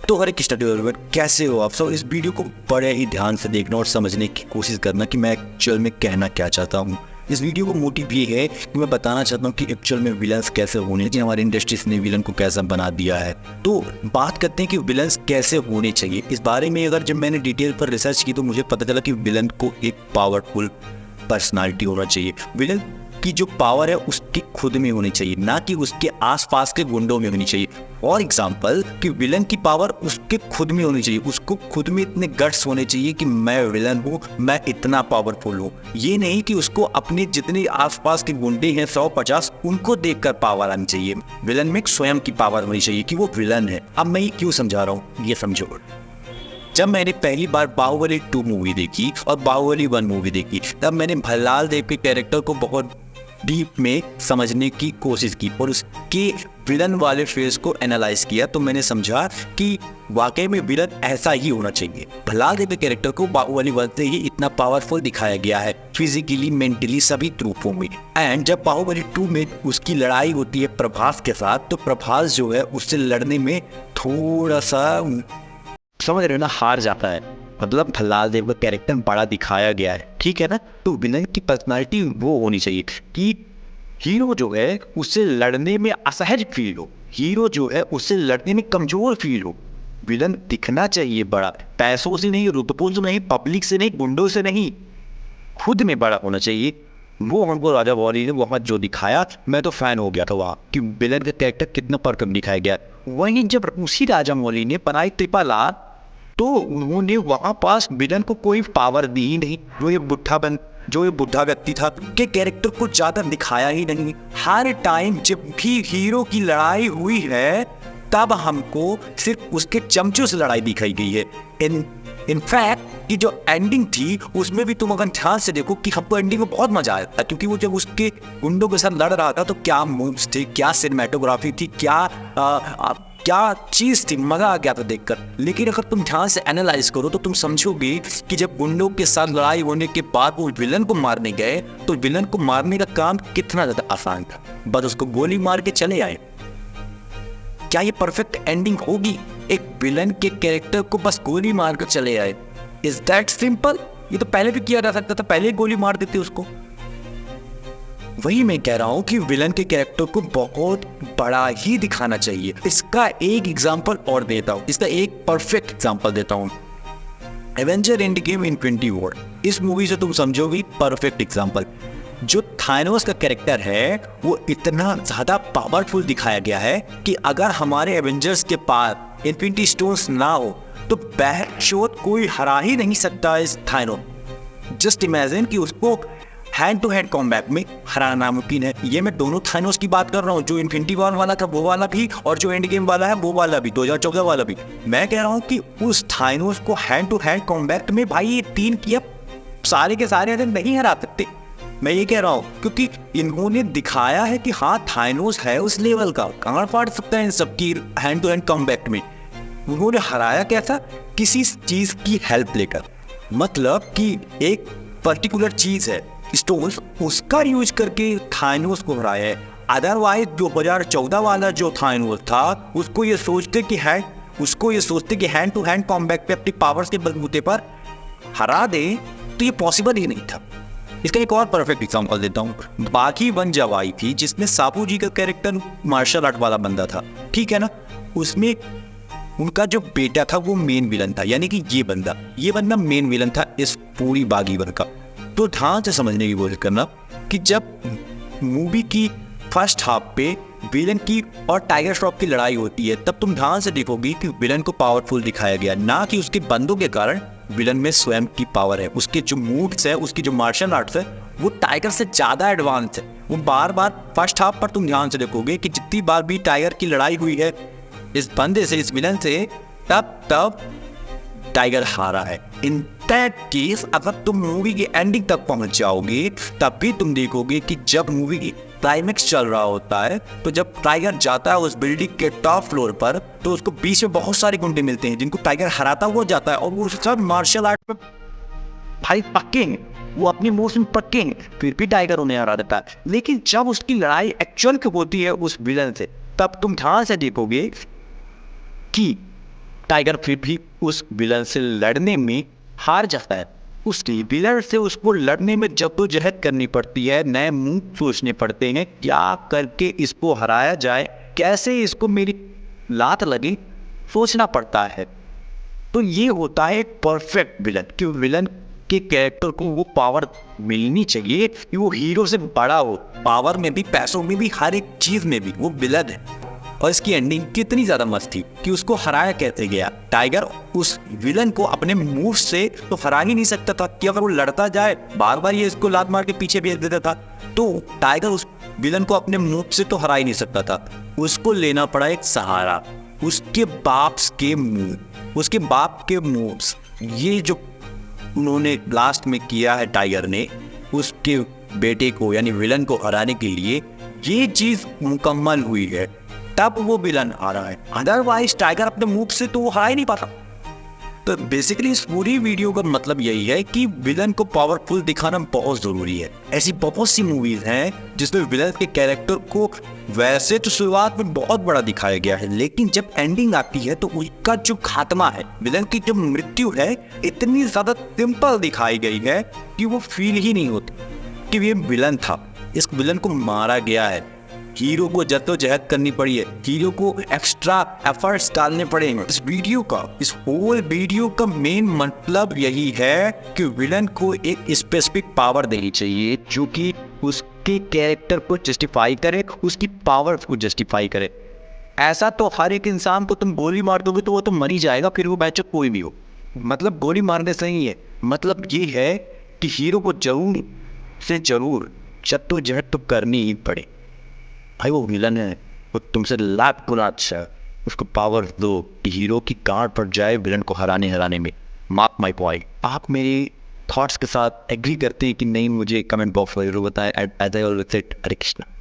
तो हरे कृष्णा डेवलपर कैसे हो आप सब। इस वीडियो को बड़े ही ध्यान से देखना और समझने की कोशिश करना कि मैं एक्चुअल में कहना क्या चाहता हूँ। इस वीडियो को मोटिव ये है कि मैं बताना चाहता हूँ कि एक्चुअल में विलन्स कैसे होने चाहिए, हमारी इंडस्ट्रीज ने विलन को कैसा बना दिया है। तो बात करते हैं कि विलन्स कैसे होने चाहिए। इस बारे में अगर जब मैंने डिटेल पर रिसर्च की तो मुझे पता चला कि विलन को एक पावरफुल पर्सनालिटी होना चाहिए। विलन की जो पावर है उसकी खुद में होनी चाहिए, ना कि उसके आसपास के गुंडों में होनी चाहिए। और एग्जांपल कि विलन की पावर उसके खुद में होनी चाहिए, उसको खुद में इतने गट्स होने चाहिए कि मैं विलन हूँ, मैं इतना पावरफुल हूँ। ये नहीं कि उसको अपने जितने आसपास के गुंडे हैं 150 उनको देखकर पावर आनी चाहिए। विलन में स्वयं की पावर होनी चाहिए कि वो विलन है। अब मैं ये क्यों समझा रहा हूँ, ये समझो। जब मैंने पहली बार बाहुबली 2 मूवी देखी और बाहुबली 1 मूवी देखी, तब मैंने भल्लाल देव के कैरेक्टर को बहुत डीप में समझने की कोशिश की और उसके विलन वाले फेस को एनालाइज किया। तो मैंने समझा कि वाकई में विलन ऐसा ही होना चाहिए। भल्लाल देव के कैरेक्टर को बाहुबली 1 से ही इतना पावरफुल दिखाया गया है, फिजिकली, मेंटली, सभी रूपों में। एंड जब बाहुबली 2 में उसकी लड़ाई होती है प्रभास के साथ, तो प्रभास जो है उससे लड़ने में थोड़ा सा, समझ रहे हो ना, हार जाता है। मतलब भल्लाल देव का कैरेक्टर बड़ा दिखाया गया है, ठीक है ना। तो विलन की पर्सनालिटी वो होनी चाहिए कि हीरो जो है उससे लड़ने में असहज फील हो, हीरो जो है उससे लड़ने में कमजोर फील हो। विलन दिखना चाहिए बड़ा, पैसों से नहीं, रुतबों से नहीं, पब्लिक से नहीं, गुंडों से नहीं, खुद में बड़ा होना चाहिए। वो हमको राजा मौली ने वहाँ जो दिखाया, मैं तो फैन हो गया था वहाँ कि विलन का कैरेक्टर कितना परफेक्ट दिखाया गया। वहीं जब उसी राजा मौली ने बनाई ट्रिपल आर, तो उन्होंने वहाँ पास विलन को कोई पावर दी ही नहीं। जो ये बुढ़ा व्यक्ति था के कैरेक्टर को ज़्यादा दिखाया ही नहीं। हर टाइम जब भी हीरो की लड़ाई हुई है तब हमको सिर्फ उसके चमचों से लड़ाई दिखाई गई है। इनफैक्ट कि जो एंडिंग थी उसमें भी तुम अगर ध्यान से देखो कि हमको एंडिंग में बहुत मजा आया था, क्योंकि वो जब उसके गुंडों के साथ लड़ रहा था तो क्या मूव्स थे, क्या सिनेमेटोग्राफी थी, क्या चीज़ थी, मज़ा आ गया था देखकर। लेकिन अगर तुम ध्यान से एनालाइज करो तो तुम समझोगे कि जब गुंडों के साथ लड़ाई होने के बाद वो विलन को मारने गए तो विलन को मारने का काम कितना ज़्यादा आसान था, बस उसको गोली मार के चले आए। क्या ये परफेक्ट एंडिंग होगी? एक विलन के कैरेक्टर को बस गोली मार कर चले आए, इज दैट सिंपल? ये तो पहले भी किया जा सकता था, पहले गोली मार देते उसको। वही मैं कह रहा हूं कि विलन के कैरेक्टर को बहुत बड़ा ही दिखाना चाहिए। इसका एक एग्जांपल और देता हूं, इसका एक परफेक्ट एग्जांपल देता हूं। Avenger end game infinity war, इस मूवी से तुम समझोगे परफेक्ट एग्जांपल। जो थानोस का कैरेक्टर है वो इतना ज्यादा पावरफुल दिखाया गया है कि अगर हमारे एवेंजर्स के पास इन्फिनिटी स्टोन्स ना हो तो बैकशॉट कोई हरा ही नहीं सकता इस थानोस। जस्ट इमेजिन कि उसको हैंड टू हैंड कॉम्बैट में हराना नामुमकिन है। ये मैं दोनों थानोस की बात कर रहा हूँ, जो इन्फिनिटी वॉर वाला था वो वाला भी और जो एंड गेम वाला है वो वाला भी, 2014 वाला भी। मैं कह रहा हूँ कि उस थानोस को हैंड टू हैंड कॉम्बैट में भाई ये 3 किया सारे के सारे नहीं हरा सकते। मैं ये कह रहा हूँ क्योंकि इन्होंने दिखाया है कि हाँ थानोस है उस लेवल का, कहाँ फाड़ सकता है इन सबकी हैंड टू हैंड कॉम्बैट में। उन्होंने हराया कैसा? किसी चीज की हेल्प लेकर। मतलब कि एक पर्टिकुलर चीज है स्टोन्स, उसका यूज करके थानोस को हराया है। अदरवाइज जो 2014 वाला जो थानोस था उसको ये सोचते कि हैंड टू हैंड कॉम्बैट पे अपनी पावर्स के बलबूते पर हरा दे तो ये पॉसिबल ही नहीं था। इसका एक और परफेक्ट एग्जांपल देता हूँ। बाकी 1 जब आई थी जिसमें साबू जी का कैरेक्टर मार्शल आर्ट वाला बंदा था, ठीक है ना। उसमें उनका जो बेटा था वो मेन विलन था, यानी कि ये बंदा मेन विलन था इस पूरी बागीवर का। तो ध्यान से समझने की कोशिश करना कि जब मूवी की फर्स्ट हाफ पे विलन की और टाइगर श्रॉफ की लड़ाई होती है तब तुम ध्यान से देखोगी कि विलन को पावरफुल दिखाया गया, ना कि उसके बंदों के कारण विलन में स्वयं की पावर है। उसके जो मूव्स है, उसकी जो मार्शल आर्ट्स है वो टाइगर से ज़्यादा एडवांस है। वो बार फर्स्ट हाफ पर तुम ध्यान से देखोगे कि जितनी बार भी टाइगर की लड़ाई हुई है इस बंदे से, इस विलन से, तब टाइगर हारा है। इन दैट केस अगर तुम मूवी की एंडिंग तक पहुंच जाओगे तब भी तुम देखोगे कि जब मूवी की क्लाइमेक्स चल रहा होता है तो जब टाइगर जाता है उस बिल्डिंग के टॉप फ्लोर पर तो उसको बीच में बहुत सारे गुंडे मिलते हैं जिनको टाइगर हराता हुआ जाता है और वो सब मार्शल आर्ट में भाई पक्के हैं, वो अपनी मोशन पक्के हैं, फिर भी टाइगर उन्हें हरा देता है। लेकिन जब उसकी लड़ाई एक्चुअल की होती है उस विलन से तब तुम ध्यान से देखोगे कि टाइगर फिर भी उस विलन से लड़ने में हार जाता है। उस विलन से उसको लड़ने में जद्दोजहद करनी पड़ती है, नए मूव सोचने पड़ते हैं, क्या करके इसको हराया जाए, कैसे इसको मेरी लात लगी, सोचना पड़ता है। तो ये होता है एक परफेक्ट विलन कि विलन के कैरेक्टर को वो पावर मिलनी चाहिए कि वो हीरो से बड़ा हो, पावर में भी, पैसों में भी, हर एक चीज में भी वो विलन है। और इसकी एंडिंग कितनी ज्यादा मस्त थी कि उसको हराया कैसे गया। टाइगर उस विलन को अपने मूव से तो हरा ही नहीं सकता था कि अगर वो लड़ता जाए बार बार ये इसको लात मार के पीछे भेज देता था, तो टाइगर उस विलन को अपने मूव से तो हरा ही नहीं सकता था। उसको लेना पड़ा एक सहारा, उसके बाप के मूव्स। ये जो उन्होंने लास्ट में किया है टाइगर ने उसके बेटे को यानी विलन को हराने के लिए, ये चीज मुकम्मल हुई है, तब वो विलन आ रहा है। अदरवाइज टाइगर अपने मूव से तो वो हरा ही नहीं पाता। तो बेसिकली इस पूरी वीडियो का मतलब यही है कि विलन को पावरफुल दिखाना बहुत जरूरी है। ऐसी बहुत सी मूवीज हैं जिसमें विलन के कैरेक्टर को वैसे तो शुरुआत में बहुत बड़ा दिखाया गया है, लेकिन जब एंडिंग आती है तो उसका जो खात्मा है, विलन की जो मृत्यु है, इतनी ज्यादा सिंपल दिखाई गई है कि वो फील ही नहीं होती कि ये विलन था, इस विलन को मारा गया है। हीरो को जद्दोजहद करनी पड़ी है, हीरो को एक्स्ट्रा एफर्ट्स डालने पड़ेंगे। इस होल वीडियो का मेन मतलब यही है कि विलन को एक स्पेसिफिक पावर देनी चाहिए जो कि उसके कैरेक्टर को जस्टिफाई करे, उसकी पावर को जस्टिफाई करे। ऐसा तो हर एक इंसान को तुम गोली मार दोगे तो वो तो मर ही जाएगा, फिर वो बैच कोई भी हो। मतलब गोली मारने से ही है, मतलब ये है कि हीरो को जरूर से जरूर जद्दोजहद तो करनी ही पड़े। भाई वो विलन है, वो तुमसे लाख गुना अच्छा है, उसको पावर दो कि हीरो की गांड पड़ जाए विलन को हराने में। Mark my point. आप मेरी थॉट्स के साथ एग्री करते हैं कि नहीं, मुझे कमेंट बॉक्स में जरूर बताएं। As I always said, Hare Krishna.